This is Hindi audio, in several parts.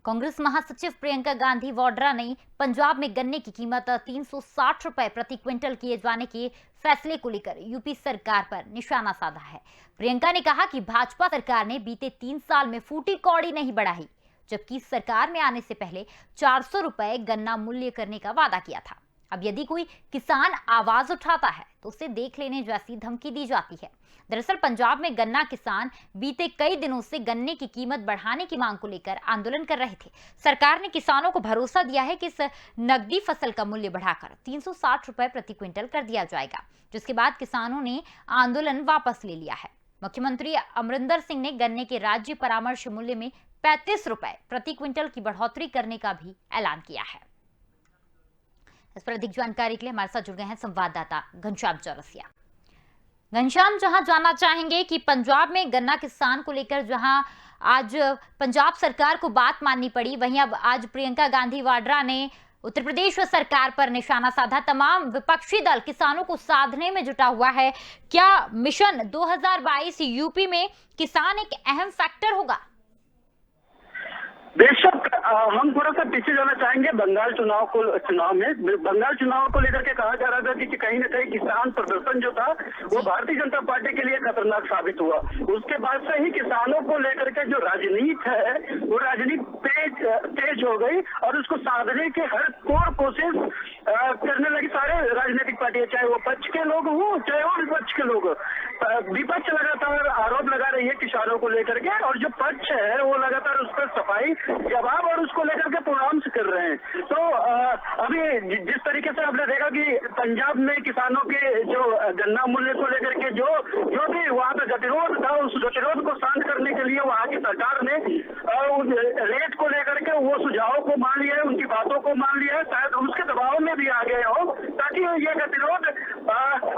कांग्रेस महासचिव प्रियंका गांधी वाड्रा ने पंजाब में गन्ने की कीमत 360 रुपए प्रति क्विंटल किए जाने के फैसले को लेकर यूपी सरकार पर निशाना साधा है। प्रियंका ने कहा कि भाजपा सरकार ने बीते 3 साल में फूटी कौड़ी नहीं बढ़ाई, जबकि सरकार में आने से पहले 400 रुपए गन्ना मूल्य करने का वादा किया था। अब यदि कोई किसान आवाज उठाता है तो उसे देख लेने जैसी धमकी दी जाती है। दरअसल पंजाब में गन्ना किसान बीते कई दिनों से गन्ने की कीमत बढ़ाने की मांग को लेकर आंदोलन कर रहे थे। सरकार ने किसानों को भरोसा दिया है कि इस नकदी फसल का मूल्य बढ़ाकर 360 रुपए प्रति क्विंटल कर दिया जाएगा, जिसके बाद किसानों ने आंदोलन वापस ले लिया है। मुख्यमंत्री अमरिंदर सिंह ने गन्ने के राज्य परामर्श मूल्य में 35 रुपए प्रति क्विंटल की बढ़ोतरी करने का भी ऐलान किया है। इस पर अधिक जानकारी के लिए हमारे साथ जुड़ गए हैं संवाददाता घनश्याम चौरसिया। घनश्याम, जहां जानना चाहेंगे कि पंजाब में गन्ना किसान को लेकर जहां आज पंजाब सरकार को बात माननी पड़ी, वहीं अब आज प्रियंका गांधी वाड्रा ने उत्तर प्रदेश सरकार पर निशाना साधा। तमाम विपक्षी दल किसानों को साधने में जुटा हुआ है। क्या मिशन 2022 यूपी में किसान एक अहम फैक्टर होगा? बेशक हम थोड़ा सा पीछे जाना चाहेंगे। बंगाल चुनाव को लेकर के कहा जा रहा था कि कहीं न कहीं किसान प्रदर्शन जो था वो भारतीय जनता पार्टी के लिए खतरनाक साबित हुआ। उसके बाद से ही किसानों को लेकर के जो राजनीति है वो राजनीति तेज हो गई और उसको साधने की हर कोर कोशिश करने लगी सारे राजनीतिक पार्टियां, चाहे वो पक्ष के लोग हों चाहे वो विपक्ष के लोग। विपक्ष लगातार आरोप लगा रही है किसानों को लेकर के और जो पक्ष है वो लगातार उस पर सफाई जवाब और उसको लेकर के परामर्श कर रहे हैं। तो अभी जिस तरीके से आपने देखा कि पंजाब में किसानों के जो गन्ना मूल्य को लेकर के जो भी वहाँ पे गतिरोध था, उस गतिरोध को शांत करने के लिए वहाँ की सरकार ने रेट को लेकर के वो सुझावों को मान लिया है, उनकी बातों को मान लिया है, शायद उसके दबाव में भी आ गए हो ताकि ये गतिरोध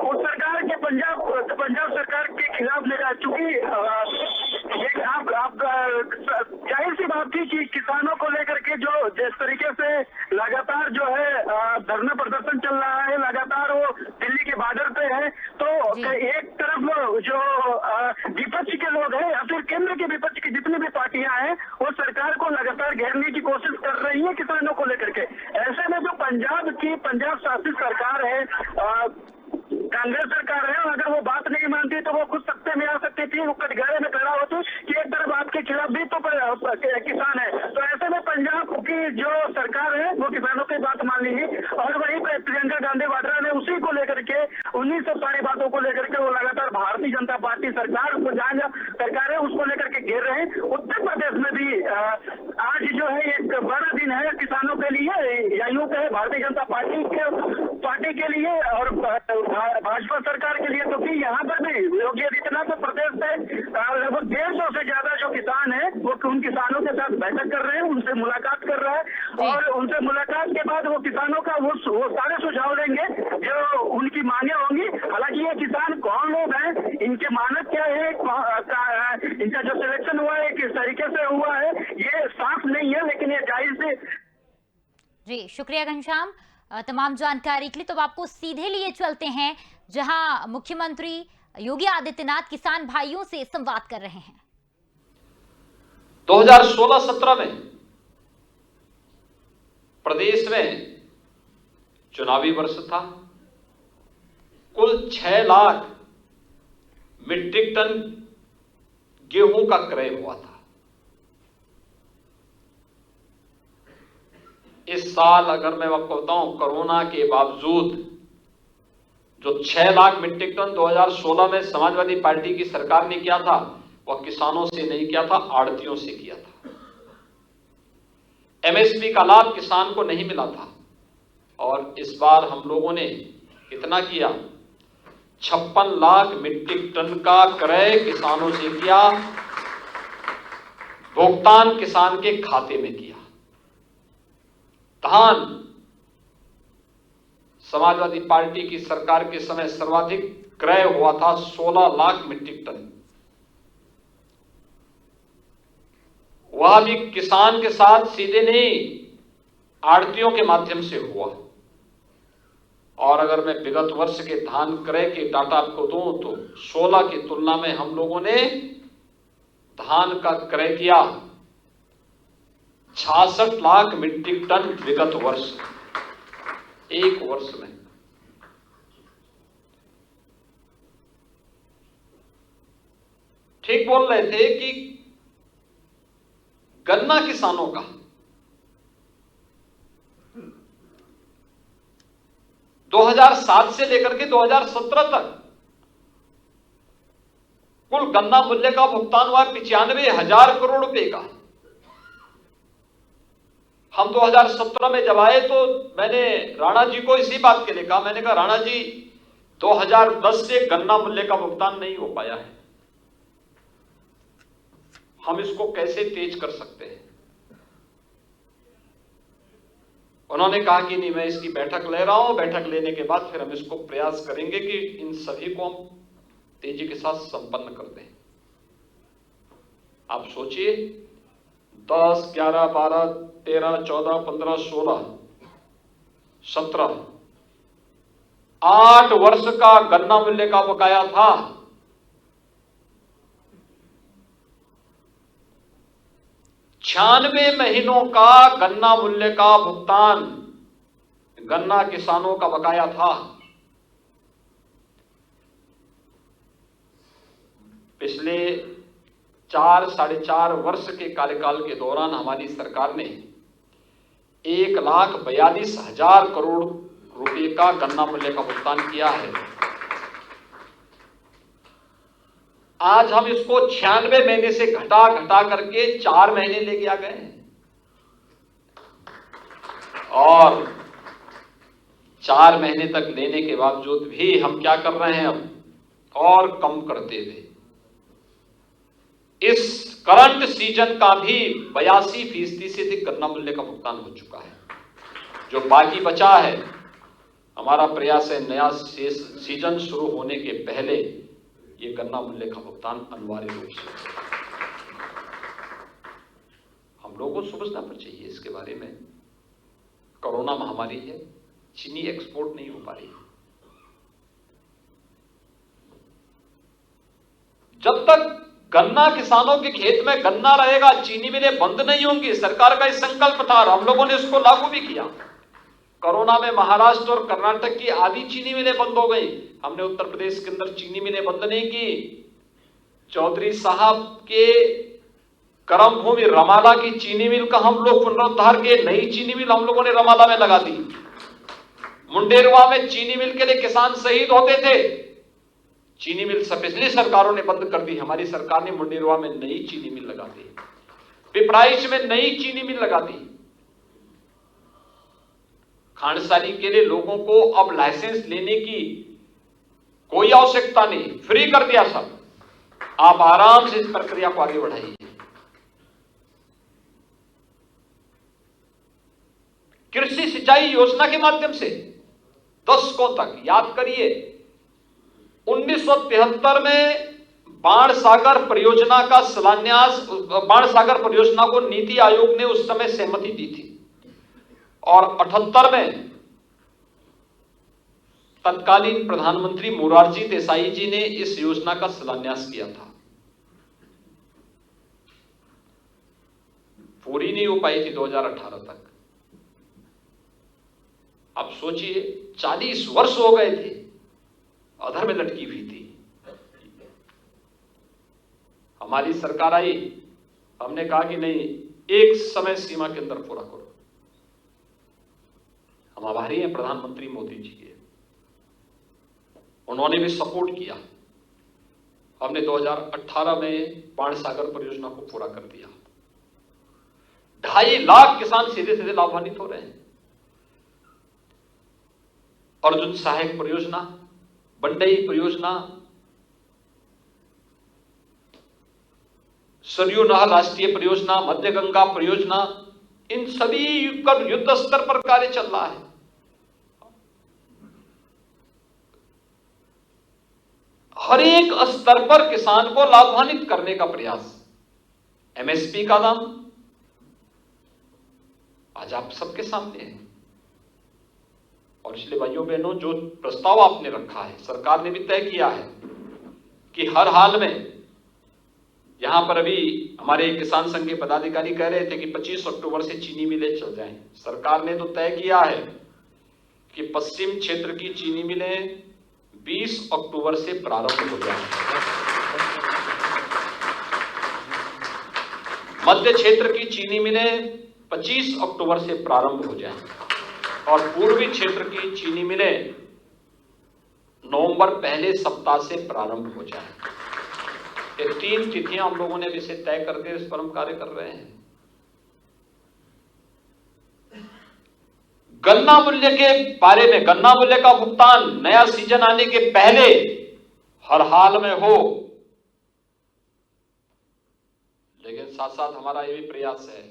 उस सरकार के पंजाब सरकार के खिलाफ लगा। चूंकि आप जाहिर सी बात थी कि किसानों को लेकर के जो जिस तरीके से लगातार जो है धरना प्रदर्शन चल रहा है, लगातार वो दिल्ली के बॉर्डर पे है, तो एक तरफ जो विपक्ष के लोग हैं या फिर केंद्र के विपक्ष की जितनी भी पार्टियां हैं वो सरकार को लगातार घेरने की कोशिश कर रही है किसानों को लेकर के। ऐसे में जो पंजाब शासित सरकार है, कांग्रेस सरकार है, अगर वो बात नहीं मानती तो वो खुद सत्ते में आ सकती थी, वो कटघरे में खड़ा होती कि एक तरफ आपके खिलाफ भी तो किसान है। तो ऐसे में पंजाब की जो सरकार है वो किसानों की बात मान ली और वहीं पर प्रियंका गांधी वाड्रा ने उसी को लेकर के 19 सब सारी बातों को लेकर के वो लगातार भारतीय जनता पार्टी सरकार को जहाँ सरकार है उसको लेकर के घेर रहे हैं। उत्तर प्रदेश में भी आज जो है एक बड़ा दिन है किसानों के लिए, या यूं कहे भारतीय जनता पार्टी के लिए और भाजपा सरकार के लिए, क्योंकि यहाँ पर भी योगी आदित्यनाथ प्रदेश से लगभग 150 से ज्यादा जो किसान है वो उन किसानों के साथ बैठक कर रहे हैं, उनसे मुलाकात कर रहा है और उनसे मुलाकात के बाद वो किसानों का वो सारे सुझाव देंगे जो उनकी मांगे होंगी। हालांकि ये किसान कौन लोग हैं, इनके मानक क्या है, इनका जो सिलेक्शन हुआ है किस तरीके से हुआ है ये साफ नहीं है, लेकिन ये जाहिर से। जी शुक्रिया घनश्याम तमाम जानकारी के लिए। तो आपको सीधे लिए चलते हैं जहां मुख्यमंत्री योगी आदित्यनाथ किसान भाइयों से संवाद कर रहे हैं। 2016-17 में प्रदेश में चुनावी वर्ष था। कुल 6 लाख मीट्रिक टन गेहूं का क्रय हुआ था। इस साल अगर मैं आपको बताऊं, कोरोना के बावजूद जो 6 लाख मीट्रिक टन 2016 में समाजवादी पार्टी की सरकार ने किया था वह किसानों से नहीं किया था, आड़तियों से किया था। एमएसपी का लाभ किसान को नहीं मिला था और इस बार हम लोगों ने कितना किया, 56 लाख मीट्रिक टन का क्रय किसानों से किया, भुगतान किसान के खाते में किया। धान समाजवादी पार्टी की सरकार के समय सर्वाधिक क्रय हुआ था 16 लाख मीट्रिक टन। वह भी किसान के साथ सीधे नहीं आड़तियों के माध्यम से हुआ। और अगर मैं विगत वर्ष के धान क्रय के डाटा आपको दूं तो 16 की तुलना में हम लोगों ने धान का क्रय किया 66 लाख मीट्रिक टन विगत वर्ष, एक वर्ष में। ठीक बोल रहे थे कि गन्ना किसानों का 2007 से लेकर के 2017 तक कुल गन्ना मूल्य का भुगतान हुआ 95,000 करोड़ रुपए का। हम 2017 में जब आए तो मैंने राणा जी को इसी बात के लिए कहा, मैंने कहा राणा जी 2010 से गन्ना मूल्य का भुगतान नहीं हो पाया है, हम इसको कैसे तेज कर सकते हैं। उन्होंने कहा कि नहीं, मैं इसकी बैठक ले रहा हूं, बैठक लेने के बाद फिर हम इसको प्रयास करेंगे कि इन सभी को हम तेजी के साथ संपन्न कर दें। आप सोचिए 10, 11, 12, 13, 14, 15, 16, 17, 8 वर्ष का गन्ना मूल्य का बकाया था। छियानवे महीनों का गन्ना मूल्य का भुगतान गन्ना किसानों का बकाया था। पिछले 4, 4.5 वर्ष के कार्यकाल के दौरान हमारी सरकार ने 1,42,000 करोड़ रुपए का गन्ना मूल्य का भुगतान किया है। आज हम इसको 96 महीने से घटा करके 4 महीने लेके आ गए हैं और 4 महीने तक लेने के बावजूद भी हम क्या कर रहे हैं, अब और कम करते हुए इस करंट सीजन का भी 82% से अधिक गन्ना मूल्य का भुगतान हो चुका है। जो बाकी बचा है, हमारा प्रयास है नया सीजन शुरू होने के पहले ये गन्ना मूल्य का भुगतान अनिवार्य रूप से। हम लोगों को समझना पर चाहिए इसके बारे में। कोरोना महामारी है, चीनी एक्सपोर्ट नहीं हो पा रही। जब तक गन्ना किसानों के खेत में गन्ना रहेगा, चीनी मिलें बंद नहीं होंगी। सरकार का इस संकल्प था और हम लोगों ने इसको लागू भी किया। कोरोना में महाराष्ट्र और कर्नाटक की आधी चीनी मिलें बंद हो गई, हमने उत्तर प्रदेश के अंदर चीनी मिलें बंद नहीं की। चौधरी साहब के कर्म भूमि रमाला की चीनी मिल का हम लोग पुनरुद्धार के, नई चीनी मिल हम लोगों ने रमाला में लगा दी। मुंडेरवा में चीनी मिल के लिए किसान शहीद होते थे, चीनी मिल पिछली सरकारों ने बंद कर दी। हमारी सरकार ने मुंडेरवा में नई चीनी मिल लगा दी, पिपराइच में नई चीनी मिल लगा दी। खांडसारी के लिए लोगों को अब लाइसेंस लेने की कोई आवश्यकता नहीं, फ्री कर दिया सब। आप आराम से इस प्रक्रिया को आगे बढ़ाइए। कृषि सिंचाई योजना के माध्यम से दशकों तक, याद करिए 1973 में बाण सागर परियोजना का शिलान्यास, बाण सागर परियोजना को नीति आयोग ने उस समय सहमति दी थी और 78 में तत्कालीन प्रधानमंत्री मोरारजी देसाई जी ने इस योजना का शिलान्यास किया था। पूरी नहीं हो पाई थी 2018 तक। अब सोचिए 40 वर्ष हो गए थे, अधर में लटकी हुई थी। हमारी सरकार आई, हमने कहा कि नहीं, एक समय सीमा के अंदर पूरा करो। हम आभारी हैं प्रधानमंत्री मोदी जी के, उन्होंने भी सपोर्ट किया। हमने 2018 में बाण सागर परियोजना को पूरा कर दिया। 2.5 लाख किसान सीधे सीधे लाभान्वित हो रहे हैं। अर्जुन सहायक परियोजना, बंडई परियोजना, सरयू नहर राष्ट्रीय परियोजना, मध्य गंगा परियोजना, इन सभी पर युद्ध स्तर पर कार्य चल रहा है। हर एक स्तर पर किसान को लाभान्वित करने का प्रयास। एमएसपी का दाम आज आप सबके सामने है और इसलिए भाइयों बहनों, जो प्रस्ताव आपने रखा है, सरकार ने भी तय किया है कि हर हाल में यहां पर अभी हमारे किसान संघ के पदाधिकारी कह रहे थे कि 25 अक्टूबर से चीनी मिलें चल जाएं। सरकार ने तो तय किया है कि पश्चिम क्षेत्र की चीनी मिलें 20 अक्टूबर से प्रारंभ हो जाएं। मध्य क्षेत्र की चीनी मिलें 25 अक्टूबर से प्रारंभ हो जाएं और पूर्वी क्षेत्र की चीनी मिलें नवंबर पहले सप्ताह से प्रारंभ हो जाएं। ये 3 तिथियां हम लोगों ने अभी से तय करके इस पर हम कार्य कर रहे हैं। गन्ना मूल्य के बारे में, गन्ना मूल्य का भुगतान नया सीजन आने के पहले हर हाल में हो, लेकिन साथ साथ हमारा ये भी प्रयास है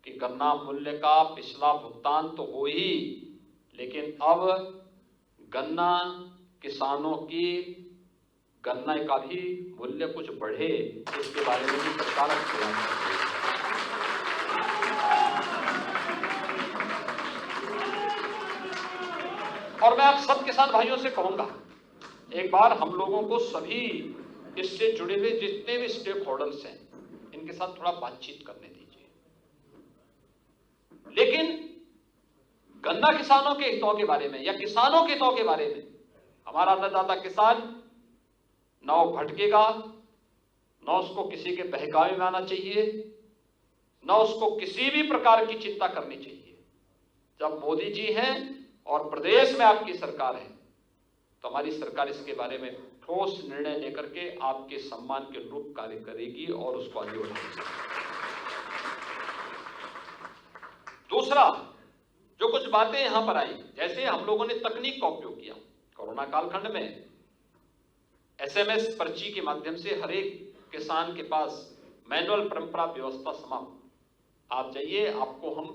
कि गन्ना मूल्य का पिछला भुगतान तो हो ही, लेकिन अब गन्ना किसानों की गन्ना का भी मूल्य कुछ बढ़े, इसके बारे में भी सरकार प्रयास कर रही है। और मैं आप सब किसान भाइयों से कहूंगा, एक बार हम लोगों को सभी इससे जुड़े हुए जितने भी स्टेक होल्डर्स हैं, इनके साथ थोड़ा बातचीत करने दीजिए। लेकिन गन्ना किसानों के हितों के बारे में या किसानों के हितों के बारे में हमारा अन्नदाता किसान न वो भटकेगा, न उसको किसी के बहकावे में आना चाहिए, न उसको किसी भी प्रकार की चिंता करनी चाहिए। जब मोदी जी हैं और प्रदेश में आपकी सरकार है, तो हमारी सरकार इसके बारे में ठोस निर्णय लेकर के आपके सम्मान के अनुरूप कार्य करेगी और उसको आगे बढ़ाएगी। दूसरा, जो कुछ बातें यहां पर आई, जैसे हम लोगों ने तकनीक का उपयोग किया कोरोना कालखंड में, SMS पर्ची के माध्यम से हर एक किसान के पास मैनुअल परंपरा व्यवस्था समाप्त। आप जाइए, आपको हम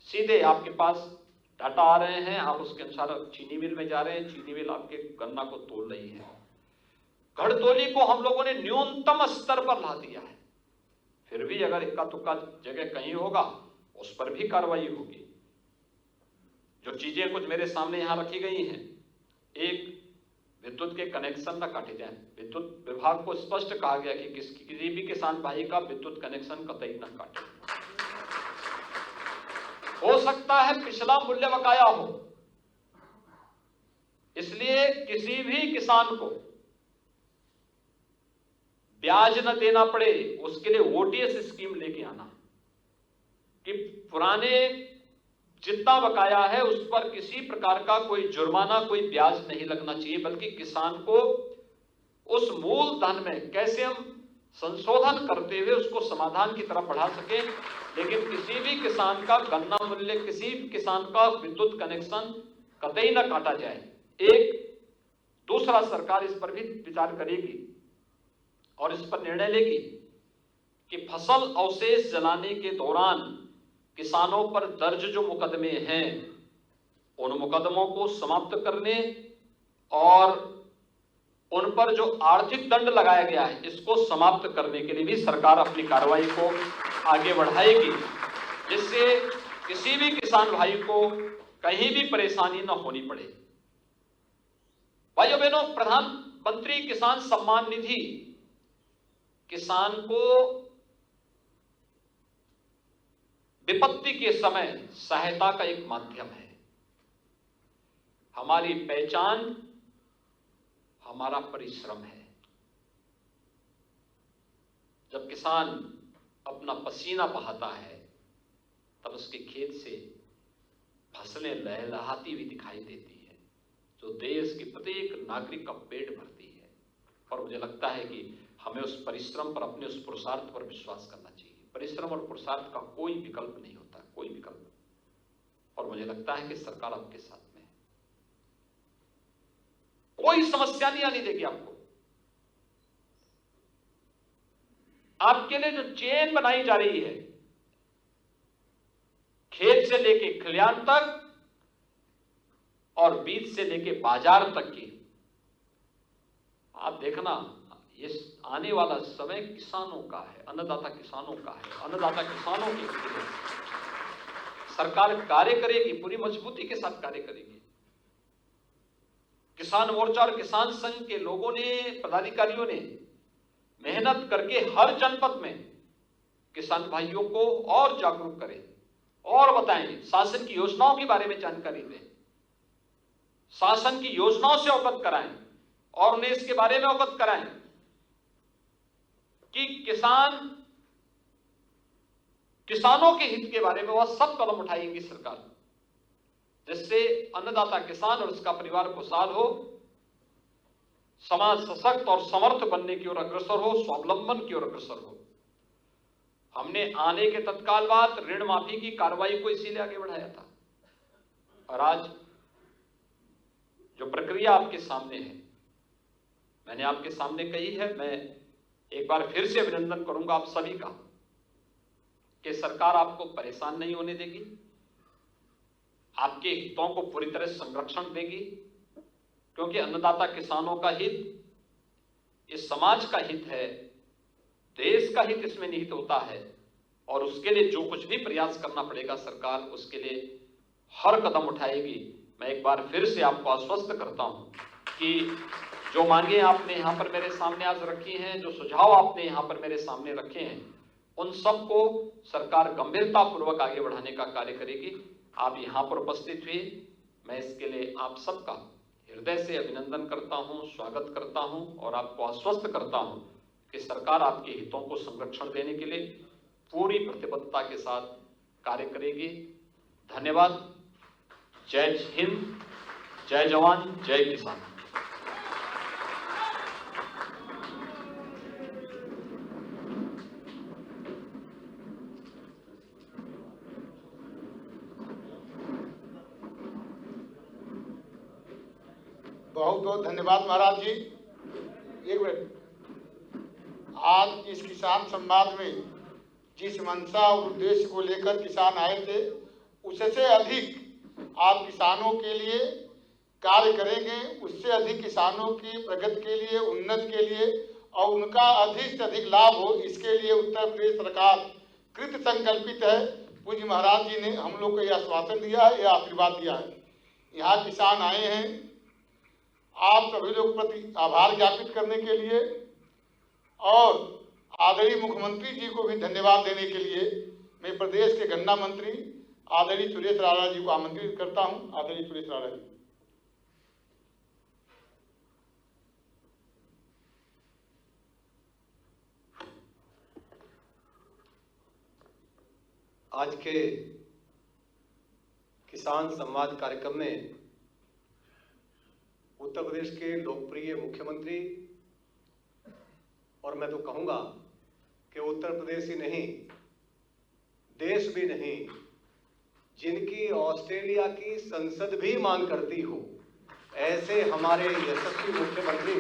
सीधे आपके पास डाटा आ रहे हैं, आप उसके अनुसार चीनी मिल में जा रहे हैं, चीनी मिल आपके गन्ना को तोल रही है। घड़तोली को हम लोगों ने न्यूनतम स्तर पर ला दिया है। फिर भी अगर इक्का तुक्का जगह कहीं होगा, उस पर भी कार्रवाई होगी। जो चीजें कुछ मेरे सामने यहां रखी गई हैं, एक, विद्युत के कनेक्शन न काटे जाएं। विद्युत विभाग को स्पष्ट कहा गया कि किसी भी किसान भाई का विद्युत कनेक्शन कतई न काटे। हो सकता है पिछला मूल्य बकाया हो, इसलिए किसी भी किसान को ब्याज न देना पड़े, उसके लिए OTS स्कीम लेके आना कि पुराने जितना बकाया है उस पर किसी प्रकार का कोई जुर्माना, कोई ब्याज नहीं लगना चाहिए, बल्कि किसान को उस मूल धन में कैसे हम संशोधन करते हुए उसको समाधान की तरफ बढ़ा सके। लेकिन किसी भी किसान का गन्ना मूल्य, किसी भी किसान का विद्युत कनेक्शन कतई न काटा जाए। एक, दूसरा, सरकार इस पर भी विचार करेगी और इस पर निर्णय लेगी कि फसल अवशेष जलाने के दौरान किसानों पर दर्ज जो मुकदमे हैं, उन मुकदमों को समाप्त करने और उन पर जो आर्थिक दंड लगाया गया है, इसको समाप्त करने के लिए भी सरकार अपनी कार्रवाई को आगे बढ़ाएगी, जिससे किसी भी किसान भाई को कहीं भी परेशानी न होनी पड़े। भाइयों बहनों, प्रधानमंत्री किसान सम्मान निधि किसान को विपत्ति के समय सहायता का एक माध्यम है। हमारी पहचान हमारा परिश्रम है। जब किसान अपना पसीना बहाता है, तब उसके खेत से फसलें लहलहाती हुई दिखाई देती है, जो देश के प्रत्येक नागरिक का पेट भरती है। और मुझे लगता है कि हमें उस परिश्रम पर, अपने उस पुरुषार्थ पर विश्वास करना चाहिए। परिश्रम और पुरुषार्थ का कोई विकल्प नहीं होता, कोई विकल्प। और मुझे लगता है कि सरकार आपके साथ में है, कोई समस्या नहीं आने देगी आपको। आपके लिए जो चेन बनाई जा रही है, खेत से लेके खलिहान तक और बीज से लेके बाजार तक की, आप देखना, ये आने वाला समय किसानों का है, अन्नदाता किसानों का है। अन्नदाता किसानों के लिए सरकार कार्य करेगी, पूरी मजबूती के साथ कार्य करेगी। किसान मोर्चा और किसान संघ के लोगों ने, पदाधिकारियों ने मेहनत करके हर जनपद में किसान भाइयों को और जागरूक करें और बताएं, शासन की योजनाओं के बारे में जानकारी दें, शासन की योजनाओं से अवगत कराएं और उन्हें इसके बारे में अवगत कराएं कि किसानों के हित के बारे में वह सब कदम उठाएंगी सरकार, जिससे अन्नदाता किसान और उसका परिवार खुशहाल हो, समाज सशक्त और समर्थ बनने की ओर अग्रसर हो, स्वावलंबन की ओर अग्रसर हो। हमने आने के तत्काल बाद ऋण माफी की कार्रवाई को इसीलिए आगे बढ़ाया था और आज जो प्रक्रिया आपके सामने है, मैंने आपके सामने कही है, मैं एक बार फिर से अभिनंदन करूंगा आप सभी का कि सरकार आपको परेशान नहीं होने देगी, आपके हितों को पूरी तरह संरक्षण देगी, क्योंकि अन्नदाता किसानों का हित इस समाज का हित है, देश का हित इसमें निहित होता है और उसके लिए जो कुछ भी प्रयास करना पड़ेगा सरकार उसके लिए हर कदम उठाएगी। मैं एक बार फिर से आपको आश्वस्त करता हूं कि जो मांगे आपने यहां पर मेरे सामने आज रखी हैं, जो सुझाव आपने यहां पर मेरे सामने रखे हैं, उन सबको सरकार गंभीरता पूर्वक आगे बढ़ाने का कार्य करेगी। आप यहां पर उपस्थित हुए, मैं इसके लिए आप सबका हृदय से अभिनंदन करता हूं, स्वागत करता हूं और आपको आश्वस्त करता हूं कि सरकार आपके हितों को संरक्षण देने के लिए पूरी प्रतिबद्धता के साथ कार्य करेगी। धन्यवाद। जय हिंद, जय जवान, जय किसान। बहुत बहुत धन्यवाद महाराज जी। एक मिनट, आज इस किसान संवाद में जिस मंशा और उद्देश्य को लेकर किसान आए थे, उससे अधिक आप किसानों के लिए कार्य करेंगे, उससे अधिक किसानों की प्रगति के लिए, उन्नति के लिए और उनका अधिक से अधिक लाभ हो, इसके लिए उत्तर प्रदेश सरकार कृत संकल्पित है। पूज्य महाराज जी ने हम लोग को यह आश्वासन दिया है, यह आशीर्वाद दिया है। यहाँ किसान आए हैं आप सभी लोग प्रति आभार ज्ञापित करने के लिए और आदरणीय मुख्यमंत्री जी को भी धन्यवाद देने के लिए मैं प्रदेश के गन्ना मंत्री आदरणीय सुरेश राणा जी को आमंत्रित करता हूं। आदरणीय सुरेश राणा जी। आज के किसान संवाद कार्यक्रम में उत्तर प्रदेश के लोकप्रिय मुख्यमंत्री और मैं तो कहूंगा कि उत्तर प्रदेश ही नहीं, देश भी नहीं, जिनकी ऑस्ट्रेलिया की संसद भी मांग करती हो, ऐसे हमारे यशस्वी मुख्यमंत्री